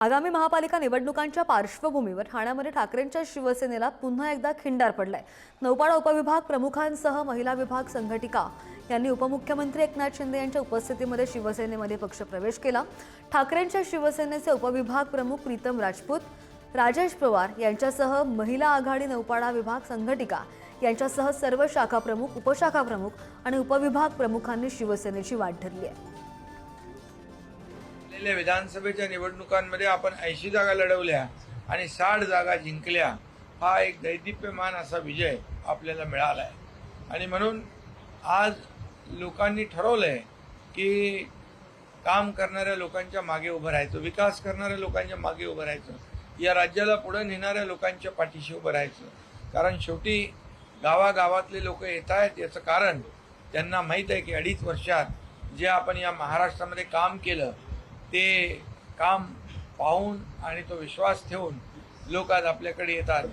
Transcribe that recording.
आगामी महापालिका निवडणुकांच्या पार्श्वभूमीवर ठाण्यामध्ये ठाकरेंच्या शिवसेनेला पुन्हा एकदा खिंडार पडलाय। नौपाडा उपविभाग प्रमुखांसह महिला विभाग संघटिका यांनी उपमुख्यमंत्री एकनाथ शिंदे यांच्या उपस्थितीमध्ये शिवसेनेमध्ये पक्षप्रवेश केला। ठाकरेंच्या शिवसेनेचे उपविभाग प्रमुख प्रीतम राजपूत, राजेश पवार यांच्यासह महिला आघाडी नौपाडा विभाग संघटिका यांच्यासह सर्व शाखा प्रमुख, उपशाखा प्रमुख आणि उपविभाग प्रमुखांनी शिवसेनेची वाट धरली आहे। विधानसभेच्या निवडणुकांमध्ये आपण 80 जागा लढवल्या आणि 60 जागा जिंकल्या। हा एक दैदिप्यमान असा विजय आपल्याला मिळाला आहे आणि म्हणून आज लोकांनी ठरवलंय की काम करणाऱ्या लोकांच्या मागे उभं राहायचं, विकास करणाऱ्या लोकांच्या मागे उभं राहायचं, या राज्याला पुढे नेणाऱ्या लोकांच्या पाठीशी उभं राहायचं। कारण शेवटी गावागावातले लोक येत आहेत याचं कारण त्यांना माहीत आहे की 2.5 वर्षात जे आपण या महाराष्ट्रामध्ये काम केलं ते काम पाहून आणि तो विश्वास ठेवून लोक आज आपल्याकडे येतात।